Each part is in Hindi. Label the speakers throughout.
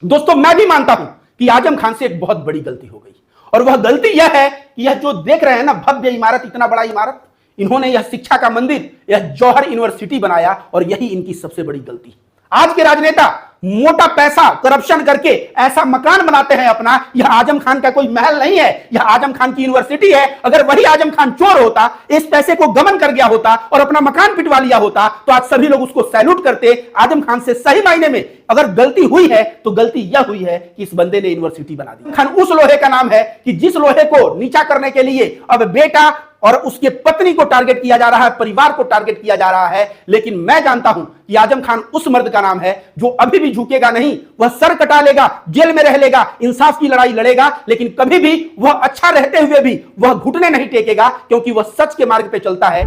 Speaker 1: दोस्तों मैं भी मानता हूं कि आजम खान से एक बहुत बड़ी गलती हो गई और वह गलती यह है कि यह जो देख रहे हैं ना भव्य इमारत, इतना बड़ा इमारत, इन्होंने यह शिक्षा का मंदिर, यह जौहर यूनिवर्सिटी बनाया और यही इनकी सबसे बड़ी गलती। आज के राजनेता मोटा पैसा करप्शन करके ऐसा मकान बनाते हैं अपना। यह आजम खान का कोई महल नहीं है, यह आजम खान की यूनिवर्सिटी है। अगर वही आजम खान चोर होता, इस पैसे को गबन कर गया होता और अपना मकान पिटवा लिया होता तो आज सभी लोग उसको सैल्यूट करते। आजम खान से सही मायने में अगर गलती हुई है तो गलती यह हुई है कि इस बंदे ने यूनिवर्सिटी बना दी। खान उस लोहे का नाम है कि जिस लोहे को नीचा करने के लिए अब बेटा और उसके पत्नी को टारगेट किया जा रहा है, परिवार को टारगेट किया जा रहा है। लेकिन मैं जानता हूं कि आजम खान उस मर्द का नाम है जो अभी भी झुकेगा नहीं। वह सर कटा लेगा, जेल में रह लेगा, इंसाफ की लड़ाई लड़ेगा, लेकिन कभी भी वह अच्छा रहते हुए भी वह घुटने नहीं टेकेगा, क्योंकि वह सच के मार्ग पे चलता है।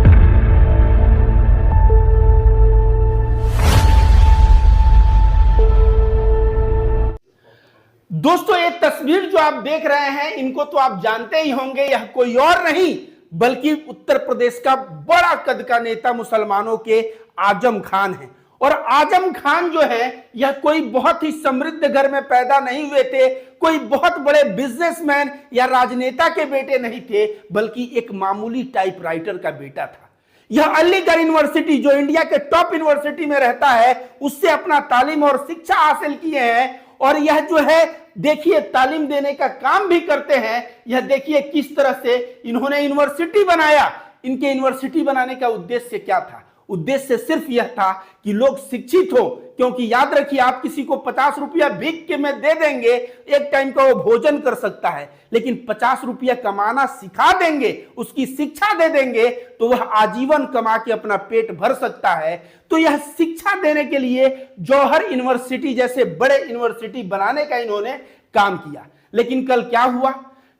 Speaker 1: दोस्तों ये तस्वीर जो आप देख रहे हैं, इनको तो आप जानते ही होंगे। यह कोई और नहीं बल्कि उत्तर प्रदेश का बड़ा कद का नेता मुसलमानों के आजम खान है। और आजम खान जो है यह कोई बहुत ही समृद्ध घर में पैदा नहीं हुए थे, कोई बहुत बड़े बिजनेसमैन या राजनेता के बेटे नहीं थे, बल्कि एक मामूली टाइपराइटर का बेटा था। यह अलीगढ़ यूनिवर्सिटी जो इंडिया के टॉप यूनिवर्सिटी में रहता है, उससे अपना तालीम और शिक्षा हासिल किए हैं। और यह जो है देखिए तालीम देने का काम भी करते हैं। यह देखिए किस तरह से इन्होंने यूनिवर्सिटी बनाया। इनके यूनिवर्सिटी बनाने का उद्देश्य क्या था? उद्देश्य सिर्फ यह था कि लोग शिक्षित हो, क्योंकि याद रखिए आप किसी को 50 रुपया भीख के में दे देंगे, एक टाइम का वो भोजन कर सकता है, लेकिन 50 रुपया कमाना सिखा देंगे, उसकी शिक्षा दे देंगे तो वह आजीवन कमा के अपना पेट भर सकता है। तो यह शिक्षा देने के लिए जौहर यूनिवर्सिटी जैसे बड़े यूनिवर्सिटी बनाने का इन्होंने काम किया। लेकिन कल क्या हुआ?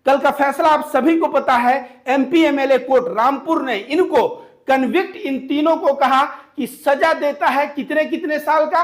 Speaker 1: कल का फैसला आप सभी को पता है। एमपी एमएलए कोर्ट रामपुर ने इनको कन्विक्ट, इन तीनों को कहा कि सजा देता है कितने कितने साल का?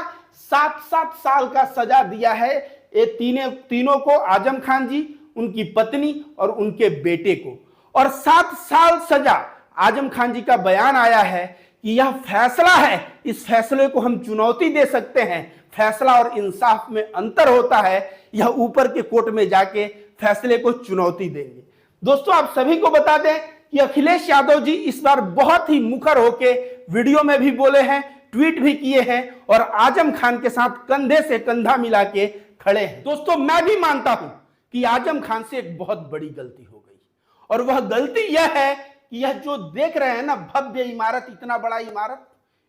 Speaker 1: 7-7 साल का सजा दिया है ये तीनों को, आजम खान जी, उनकी पत्नी और उनके बेटे को। और 7 साल सजा। आजम खान जी का बयान आया है कि यह फैसला है, इस फैसले को हम चुनौती दे सकते हैं। फैसला और इंसाफ में अंतर होता है। यह ऊपर के कोर्ट में जाके फैसले को चुनौती देंगे। दोस्तों आप सभी को बता दें कि अखिलेश यादव जी इस बार बहुत ही मुखर होके वीडियो में भी बोले हैं, ट्वीट भी किए हैं और आजम खान के साथ कंधे से कंधा मिला के खड़े हैं। दोस्तों मैं भी मानता हूं कि आजम खान से एक बहुत बड़ी गलती हो गई और वह गलती यह है कि यह जो देख रहे हैं ना भव्य इमारत, इतना बड़ा इमारत,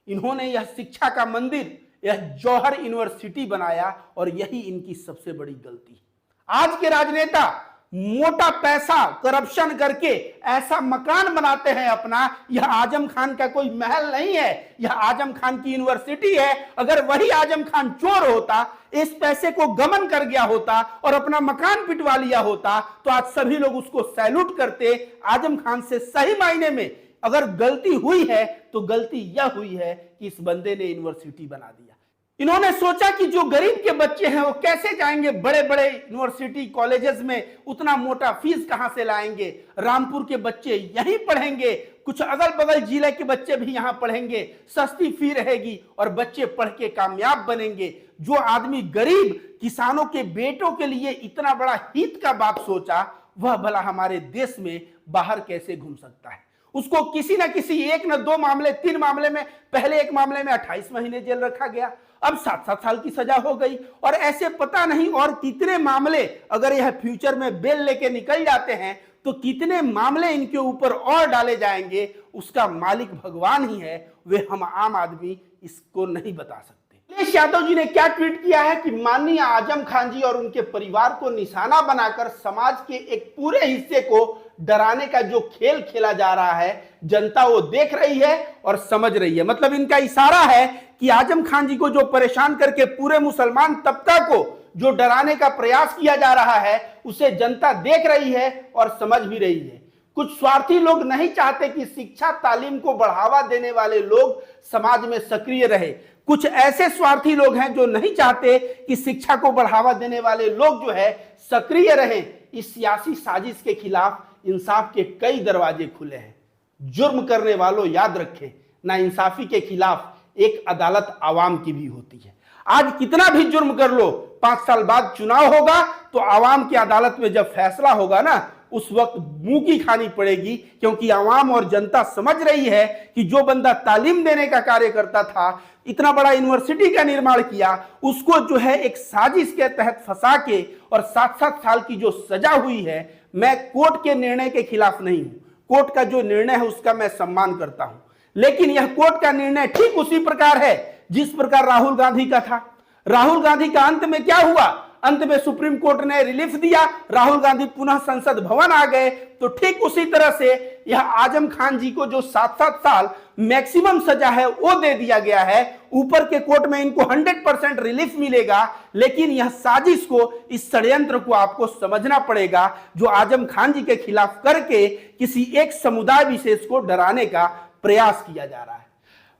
Speaker 1: इन्होंने यह शिक्षा का मंदिर, यह जौहर यूनिवर्सिटी बनाया और यही इनकी सबसे बड़ी गलती। आज के राजनेता मोटा पैसा करप्शन करके ऐसा मकान बनाते हैं अपना। यह आजम खान का कोई महल नहीं है, यह आजम खान की यूनिवर्सिटी है। अगर वही आजम खान चोर होता, इस पैसे को गबन कर गया होता और अपना मकान पिटवा लिया होता तो आज सभी लोग उसको सैल्यूट करते। आजम खान से सही मायने में अगर गलती हुई है तो गलती यह हुई है कि इस बंदे ने यूनिवर्सिटी बना दिया। इन्होंने सोचा कि जो गरीब के बच्चे हैं वो कैसे जाएंगे बड़े बड़े यूनिवर्सिटी कॉलेजेस में, उतना मोटा फीस कहां से लाएंगे? रामपुर के बच्चे यहीं पढ़ेंगे, कुछ अगल बगल जिले के बच्चे भी यहां पढ़ेंगे, सस्ती फी रहेगी और बच्चे पढ़ के कामयाब बनेंगे। जो आदमी गरीब किसानों के बेटों के लिए इतना बड़ा हित का बात सोचा, वह भला हमारे देश में बाहर कैसे घूम सकता है? उसको किसी ना किसी 1 न 2 मामले 3 मामले में, पहले एक मामले में 28 महीने जेल रखा गया, अब 7-7 साल की सजा हो गई और ऐसे पता नहीं और कितने मामले। अगर यह फ्यूचर में बेल लेके निकल जाते हैं तो कितने मामले इनके ऊपर और डाले जाएंगे, उसका मालिक भगवान ही है। वे हम आम आदमी इसको नहीं बता सकते। अखिलेश यादव जी ने क्या ट्वीट किया है कि माननीय आजम खान जी और उनके परिवार को निशाना बनाकर समाज के एक पूरे हिस्से को डराने का जो खेल खेला जा रहा है, जनता वो देख रही है और समझ रही है। मतलब इनका इशारा है कि आजम खान जी को जो परेशान करके पूरे मुसलमान तबका को जो डराने का प्रयास किया जा रहा है, उसे जनता देख रही है और समझ भी रही है। कुछ स्वार्थी लोग नहीं चाहते कि शिक्षा तालीम को बढ़ावा देने वाले लोग समाज में सक्रिय रहे। कुछ ऐसे स्वार्थी लोग हैं जो नहीं चाहते कि शिक्षा को बढ़ावा देने वाले लोग जो है सक्रिय रहें। इस सियासी साजिश के खिलाफ इंसाफ के कई दरवाजे खुले हैं। जुर्म करने वालों याद रखें, ना इंसाफी के खिलाफ एक अदालत आवाम की भी होती है। आज कितना भी जुर्म कर लो, 5 साल बाद चुनाव होगा तो आवाम की अदालत में जब फैसला होगा ना, उस वक्त मुंह की खानी पड़ेगी, क्योंकि आवाम और जनता समझ रही है कि जो बंदा तालीम देने का कार्य करता था, इतना बड़ा यूनिवर्सिटी का निर्माण किया, उसको जो है एक साजिश के तहत फंसा के और 7-7 साल की जो सजा हुई है। मैं कोर्ट के निर्णय के खिलाफ नहीं हूं, कोर्ट का जो निर्णय है उसका मैं सम्मान करता हूं, लेकिन यह कोर्ट का निर्णय ठीक उसी प्रकार है जिस प्रकार राहुल गांधी का था। राहुल गांधी का अंत में क्या हुआ? अंत में सुप्रीम कोर्ट ने रिलीफ दिया, राहुल गांधी पुनः संसद भवन आ गए। तो ठीक उसी तरह से यह आजम खान जी को जो 7-7 साल मैक्सिमम सजा है वो दे दिया गया है। ऊपर के कोर्ट में इनको 100% रिलीफ मिलेगा, लेकिन यह साजिश को, इस षड्यंत्र को आपको समझना पड़ेगा जो आजम खान जी के खिलाफ करके किसी एक समुदाय विशेष को डराने का प्रयास किया जा रहा है।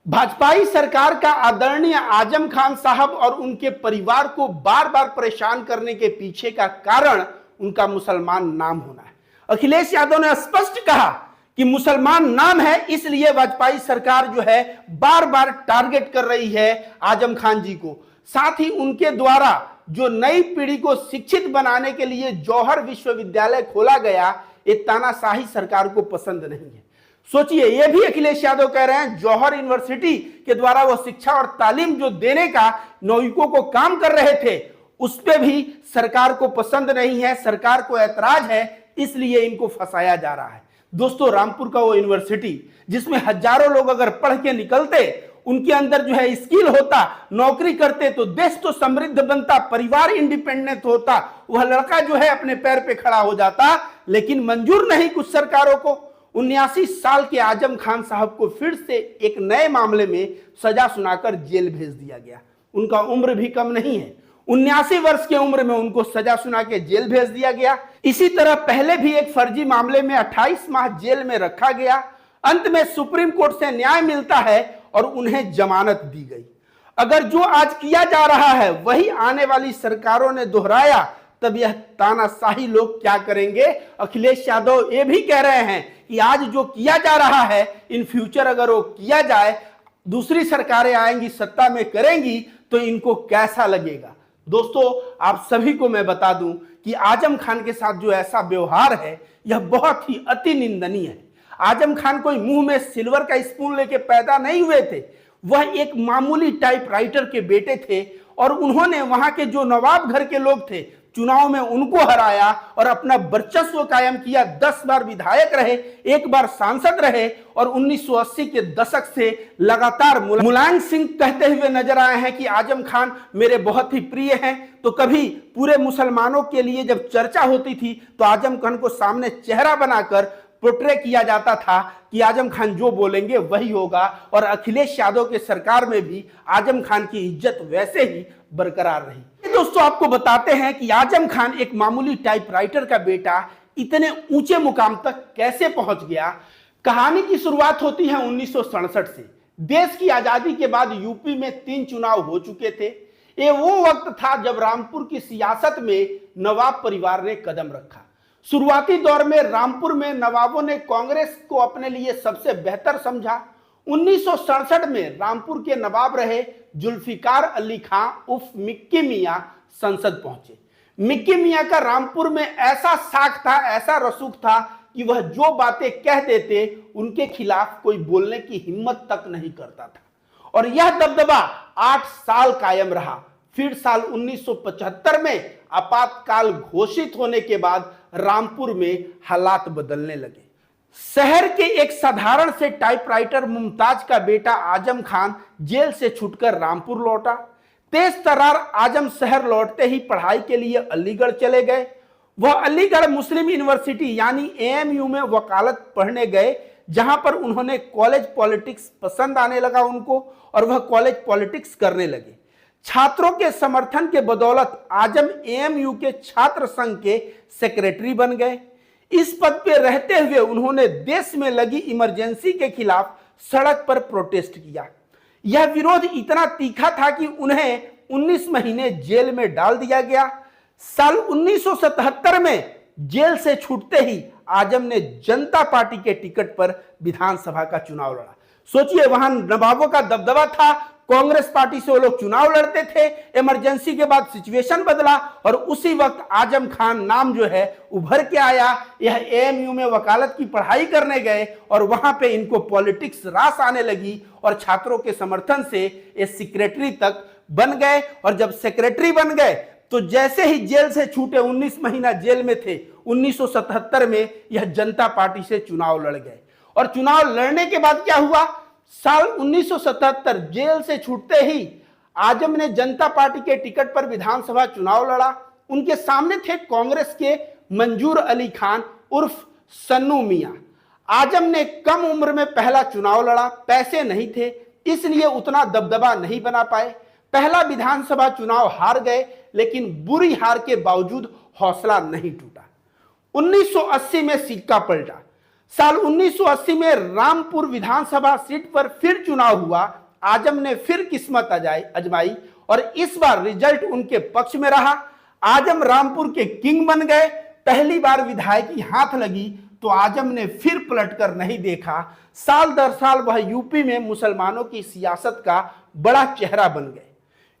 Speaker 1: भाजपाई सरकार का आदरणीय आजम खान साहब और उनके परिवार को बार बार परेशान करने के पीछे का कारण उनका मुसलमान नाम होना है। अखिलेश यादव ने स्पष्ट कहा कि मुसलमान नाम है, इसलिए भाजपाई सरकार जो है बार बार टारगेट कर रही है आजम खान जी को। साथ ही उनके द्वारा जो नई पीढ़ी को शिक्षित बनाने के लिए जौहर विश्वविद्यालय खोला गया, ये तानाशाही सरकार को पसंद नहीं है। सोचिए, ये भी अखिलेश यादव कह रहे हैं जौहर यूनिवर्सिटी के द्वारा वो शिक्षा और तालीम जो देने का नौयुवकों को काम कर रहे थे, उस पे भी सरकार को पसंद नहीं है, सरकार को ऐतराज है, इसलिए इनको फंसाया जा रहा है। दोस्तों, रामपुर का वो यूनिवर्सिटी जिसमें हजारों लोग अगर पढ़ के निकलते, उनके अंदर जो है स्किल होता, नौकरी करते, तो देश तो समृद्ध बनता, परिवार इंडिपेंडेंट होता, वह लड़का जो है अपने पैर पे खड़ा हो जाता। लेकिन मंजूर नहीं कुछ सरकारों को। 79 साल के आजम खान साहब को फिर से एक नए मामले में सजा सुनाकर जेल भेज दिया गया। उनका उम्र भी कम नहीं है, 79 वर्ष की उम्र में उनको सजा सुना के जेल भेज दिया गया। इसी तरह पहले भी एक फर्जी मामले में 28 माह जेल में रखा गया। अंत में सुप्रीम कोर्ट से न्याय मिलता है और उन्हें जमानत दी गई। अगर जो आज किया जा रहा है वही आने वाली सरकारों ने दोहराया, तब यह तानाशाही लोग क्या करेंगे? अखिलेश यादव ये भी कह रहे हैं कि आज जो किया जा रहा है, इन फ्यूचर अगर वो किया जाए, दूसरी सरकारें आएंगी, सत्ता में करेंगी, तो इनको कैसा लगेगा? दोस्तों, आप सभी को मैं बता दूं कि आजम खान के साथ जो ऐसा व्यवहार है, यह बहुत ही अति निंदनीय है। आजम खान कोई मुंह में सिल्वर का स्पून लेके पैदा नहीं हुए थे। वह एक मामूली टाइपराइटर के बेटे थे और उन्होंने वहां के जो नवाब घर के लोग थे, चुनाव में उनको हराया और अपना वर्चस्व कायम किया। 10 बार विधायक रहे, 1 बार सांसद रहे और 1980 के दशक से लगातार मुलायम सिंह कहते हुए नजर आए हैं कि आजम खान मेरे बहुत ही प्रिय हैं। तो कभी पूरे मुसलमानों के लिए जब चर्चा होती थी तो आजम खान को सामने चेहरा बनाकर पोर्ट्रे किया जाता था कि आजम खान जो बोलेंगे वही होगा। और अखिलेश यादव के सरकार में भी आजम खान की इज्जत वैसे ही बरकरार रही। दोस्तों, आपको बताते हैं कि आजम खान एक मामूली टाइपराइटर का बेटा इतने ऊंचे मुकाम तक कैसे पहुंच गया। कहानी की शुरुआत होती है 1967 से। देश की आजादी के बाद यूपी में 3 चुनाव हो चुके थे। ये वो वक्त था जब रामपुर की सियासत में नवाब परिवार ने कदम रखा। शुरुआती दौर में रामपुर में नवाबों ने कांग्रेस को अपने लिए सबसे बेहतर समझा। 1967 में रामपुर के नवाब रहे जुल्फिकार अली खां उर्फ मिक्की मियां संसद पहुंचे। मिक्की मियां का रामपुर में ऐसा साख था, ऐसा रसूख था कि वह जो बातें कह देते, उनके खिलाफ कोई बोलने की हिम्मत तक नहीं करता था। और यह दबदबा 8 साल कायम रहा। फिर साल 1975 में आपातकाल घोषित होने के बाद रामपुर में हालात बदलने लगे। शहर के एक साधारण से टाइपराइटर मुमताज का बेटा आजम खान जेल से छूटकर रामपुर लौटा। तेज तर्रार आजम शहर लौटते ही पढ़ाई के लिए अलीगढ़ चले गए। वह अलीगढ़ मुस्लिम यूनिवर्सिटी यानी AMU में वकालत पढ़ने गए, जहां पर उन्होंने कॉलेज पॉलिटिक्स पसंद आने लगा उनको और वह कॉलेज पॉलिटिक्स करने लगे। छात्रों के समर्थन के बदौलत आजम AMU के छात्र संघ के सेक्रेटरी बन गए। इस पद पे रहते हुए उन्होंने देश में लगी इमरजेंसी के खिलाफ सड़क पर प्रोटेस्ट किया। यह विरोध इतना तीखा था कि उन्हें 19 महीने जेल में डाल दिया गया। साल 1977 में जेल से छूटते ही आजम ने जनता पार्टी के टिकट पर विधानसभा का चुनाव लड़ा। सोचिए, वहां नवाबों का दबदबा था, कांग्रेस पार्टी से वो लोग चुनाव लड़ते थे। इमरजेंसी के बाद सिचुएशन बदला और उसी वक्त आजम खान नाम जो है उभर के आया। यह एएमयू में वकालत की पढ़ाई करने गए और वहां पे इनको पॉलिटिक्स रास आने लगी और छात्रों के समर्थन से ये सेक्रेटरी तक बन गए। और जब सेक्रेटरी बन गए तो जैसे ही जेल से छूटे, 19 महीना जेल में थे, 1977 में यह जनता पार्टी से चुनाव लड़ गए। और चुनाव लड़ने के बाद क्या हुआ, साल 1977 जेल से छूटते ही आजम ने जनता पार्टी के टिकट पर विधानसभा चुनाव लड़ा। उनके सामने थे कांग्रेस के मंजूर अली खान उर्फ सन्नू मियां। आजम ने कम उम्र में पहला चुनाव लड़ा, पैसे नहीं थे इसलिए उतना दबदबा नहीं बना पाए। पहला विधानसभा चुनाव हार गए, लेकिन बुरी हार के बावजूद हौसला नहीं टूटा। 1980 में सिक्का पलटा। साल 1980 में रामपुर विधानसभा सीट पर फिर चुनाव हुआ। आजम ने फिर किस्मत आजमाई और इस बार रिजल्ट उनके पक्ष में रहा। आजम रामपुर के किंग बन गए। पहली बार विधायकी हाथ लगी तो आजम ने फिर पलटकर नहीं देखा। साल दर साल वह यूपी में मुसलमानों की सियासत का बड़ा चेहरा बन गए।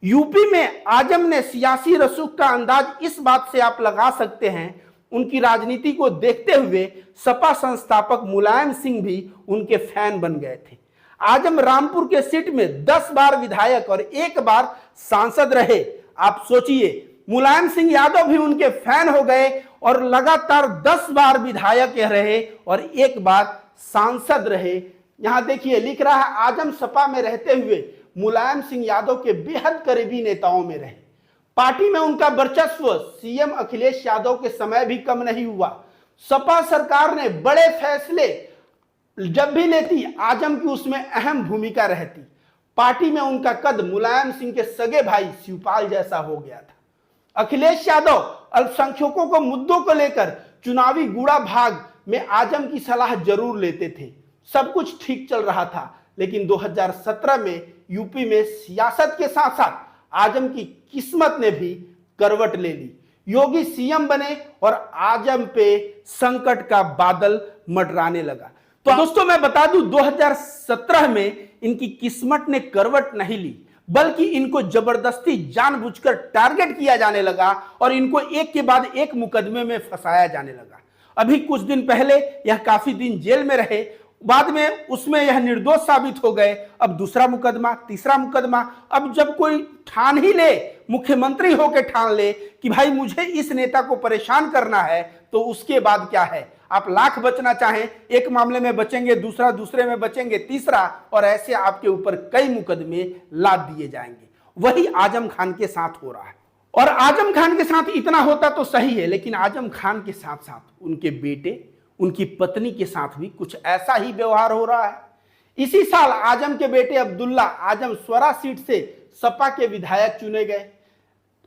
Speaker 1: यूपी में आजम ने सियासी रसूख का अंदाज इस बात से आप लगा सकते हैं, उनकी राजनीति को देखते हुए सपा संस्थापक मुलायम सिंह भी उनके फैन बन गए थे। आजम रामपुर के सीट में 10 बार विधायक और 1 बार सांसद रहे। आप सोचिए, मुलायम सिंह यादव भी उनके फैन हो गए और लगातार 10 बार विधायक रहे और 1 बार सांसद रहे। यहां देखिए लिख रहा है, आजम सपा में रहते हुए मुलायम सिंह यादव के बेहद करीबी नेताओं में रहे। पार्टी में उनका वर्चस्व सीएम अखिलेश यादव के समय भी कम नहीं हुआ। सपा सरकार ने बड़े फैसले जब भी लेती, आजम की उसमें अहम भूमिका रहती। पार्टी में उनका कद मुलायम सिंह के सगे भाई शिवपाल जैसा हो गया था। अखिलेश यादव अल्पसंख्यकों को मुद्दों को लेकर चुनावी गुड़ा भाग में आजम की सलाह जरूर लेते थे। सब कुछ ठीक चल रहा था, लेकिन 2017 में यूपी में सियासत के साथ साथ आजम की किस्मत ने भी करवट ले ली। योगी सीएम बने और आजम पे संकट का बादल मंडराने लगा। तो दोस्तों मैं बता दूं, 2017 में इनकी किस्मत ने करवट नहीं ली, बल्कि इनको जबरदस्ती जानबूझकर टारगेट किया जाने लगा और इनको एक के बाद एक मुकदमे में फंसाया जाने लगा। अभी कुछ दिन पहले यह काफी दिन जेल में रहे, बाद में उसमें यह निर्दोष साबित हो गए। अब दूसरा मुकदमा, तीसरा मुकदमा। अब जब कोई ठान ही ले, मुख्यमंत्री होकर ठान ले कि भाई मुझे इस नेता को परेशान करना है, तो उसके बाद क्या है, आप लाख बचना चाहें, एक मामले में बचेंगे, दूसरे में बचेंगे, तीसरा, और ऐसे आपके ऊपर कई मुकदमे लाद दिए जाएंगे। वही आजम खान के साथ हो रहा है। और आजम खान के साथ इतना होता तो सही है, लेकिन आजम खान के साथ साथ उनके बेटे, उनकी पत्नी के साथ भी कुछ ऐसा ही व्यवहार हो रहा है। इसी साल आजम के बेटे अब्दुल्ला आजम स्वरा सीट से सपा के विधायक चुने गए।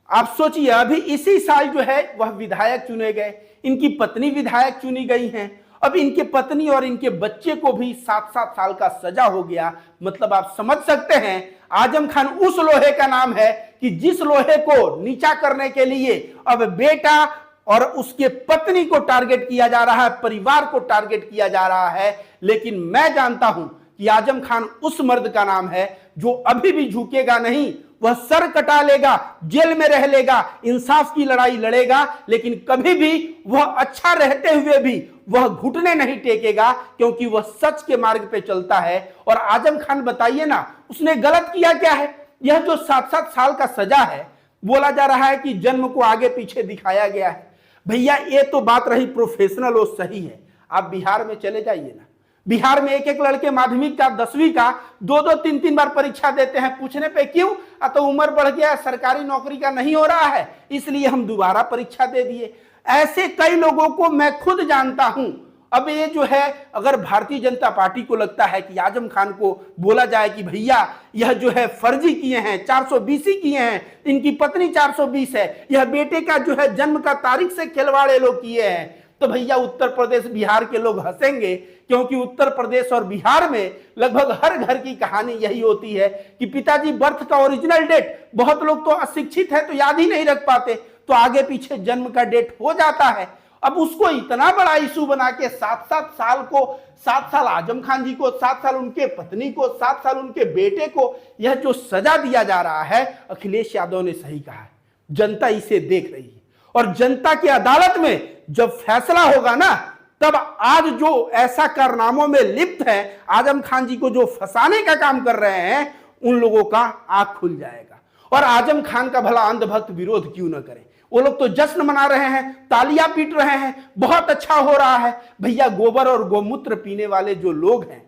Speaker 1: आप सोचिए, अभी इसी साल जो है वह विधायक चुने गए। इनकी पत्नी विधायक चुनी गई हैं। अब इनके पत्नी और इनके बच्चे को भी 7-7 साल का सजा हो गया। मतलब आप समझ सकते हैं, आजम खान उस लोहे का नाम है कि जिस लोहे को नीचा करने के लिए अब बेटा और उसके पत्नी को टारगेट किया जा रहा है, परिवार को टारगेट किया जा रहा है। लेकिन मैं जानता हूं कि आजम खान उस मर्द का नाम है जो अभी भी झुकेगा नहीं। वह सर कटा लेगा, जेल में रह लेगा, इंसाफ की लड़ाई लड़ेगा, लेकिन कभी भी वह अच्छा रहते हुए भी वह घुटने नहीं टेकेगा, क्योंकि वह सच के मार्ग पे चलता है। और आजम खान बताइए ना, उसने गलत किया क्या है? यह जो 7-7 साल का सजा है, बोला जा रहा है कि जन्म को आगे पीछे दिखाया गया है। भैया ये तो बात रही प्रोफेशनल और सही है। आप बिहार में चले जाइए ना, बिहार में एक लड़के माध्यमिक का 10वीं का 2-2, 3-3 बार परीक्षा देते हैं। पूछने पे क्यों? तो उम्र बढ़ गया, सरकारी नौकरी का नहीं हो रहा है, इसलिए हम दोबारा परीक्षा दे दिए। ऐसे कई लोगों को मैं खुद जानता हूं। अब ये जो है, अगर भारतीय जनता पार्टी को लगता है कि आजम खान को बोला जाए कि भैया यह जो है फर्जी किए हैं, 420 ही किए हैं, इनकी पत्नी 420 है, यह बेटे का जो है जन्म का तारीख से खिलवाड़े लोग किए हैं, तो भैया उत्तर प्रदेश बिहार के लोग हंसेंगे। क्योंकि उत्तर प्रदेश और बिहार में लगभग हर घर की कहानी यही होती है कि पिताजी बर्थ का ओरिजिनल डेट, बहुत लोग तो अशिक्षित है तो याद ही नहीं रख पाते, तो आगे पीछे जन्म का डेट हो जाता है। अब उसको इतना बड़ा इशू बना के 7 साल आजम खान जी को, 7 साल उनके पत्नी को, 7 साल उनके बेटे को यह जो सजा दिया जा रहा है, अखिलेश यादव ने सही कहा है। जनता इसे देख रही है और जनता की अदालत में जब फैसला होगा ना, तब आज जो ऐसा कारनामों में लिप्त है, आजम खान जी को जो फंसाने का काम कर रहे हैं, उन लोगों का आंख खुल जाएगा। और आजम खान का भला अंधभक्त विरोध क्यों ना करें? वो लोग तो जश्न मना रहे हैं, तालियां पीट रहे हैं, बहुत अच्छा हो रहा है। भैया, गोबर और गोमूत्र पीने वाले जो लोग हैं,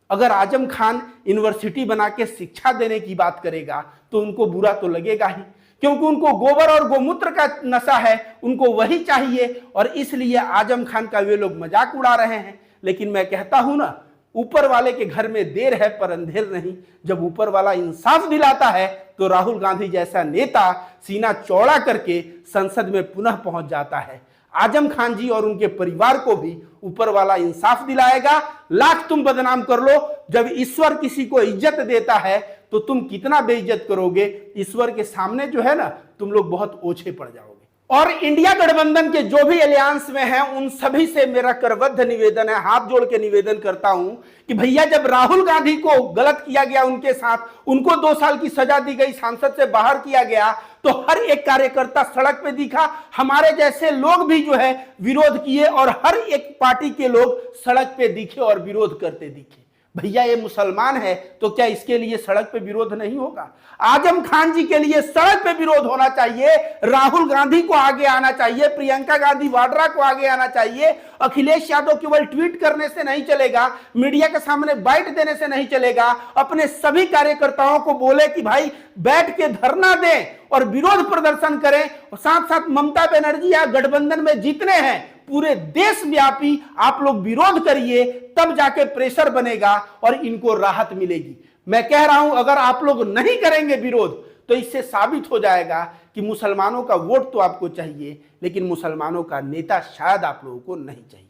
Speaker 1: अगर आजम खान यूनिवर्सिटी बना के शिक्षा देने की बात करेगा तो उनको बुरा तो लगेगा ही, क्योंकि उनको गोबर और गोमूत्र का नशा है, उनको वही चाहिए। और इसलिए आजम खान का वे लोग मजाक उड़ा रहे हैं। लेकिन मैं कहता हूं ना, ऊपर वाले के घर में देर है पर अंधेर नहीं। जब ऊपर वाला इंसाफ दिलाता है तो राहुल गांधी जैसा नेता सीना चौड़ा करके संसद में पुनः पहुंच जाता है। आजम खान जी और उनके परिवार को भी ऊपर वाला इंसाफ दिलाएगा। लाख तुम बदनाम कर लो, जब ईश्वर किसी को इज्जत देता है तो तुम कितना बेइज्जत करोगे। ईश्वर के सामने जो है ना, तुम लोग बहुत ओछे पड़ जाओगे। और इंडिया गठबंधन के जो भी अलियांस में हैं, उन सभी से मेरा करबद्ध निवेदन है, हाथ जोड़ के निवेदन करता हूं कि भैया, जब राहुल गांधी को गलत किया गया उनके साथ, उनको 2 साल की सजा दी गई, सांसद से बाहर किया गया, तो हर एक कार्यकर्ता सड़क पे दिखा, हमारे जैसे लोग भी जो है विरोध किए और हर एक पार्टी के लोग सड़क पे दिखे और विरोध करते दिखे। भैया, ये मुसलमान है तो क्या इसके लिए सड़क पे विरोध नहीं होगा? आजम खान जी के लिए सड़क पे विरोध होना चाहिए, राहुल गांधी को आगे आना चाहिए, प्रियंका गांधी वाड्रा को आगे आना चाहिए। अखिलेश यादव केवल ट्वीट करने से नहीं चलेगा, मीडिया के सामने बाइट देने से नहीं चलेगा। अपने सभी कार्यकर्ताओं को बोले कि भाई बैठ के धरना दें और विरोध प्रदर्शन करें। और साथ साथ ममता बनर्जी या गठबंधन में जितने हैं, पूरे देशव्यापी आप लोग विरोध करिए, तब जाके प्रेशर बनेगा और इनको राहत मिलेगी। मैं कह रहा हूं, अगर आप लोग नहीं करेंगे विरोध तो इससे साबित हो जाएगा कि मुसलमानों का वोट तो आपको चाहिए, लेकिन मुसलमानों का नेता शायद आप लोगों को नहीं चाहिए।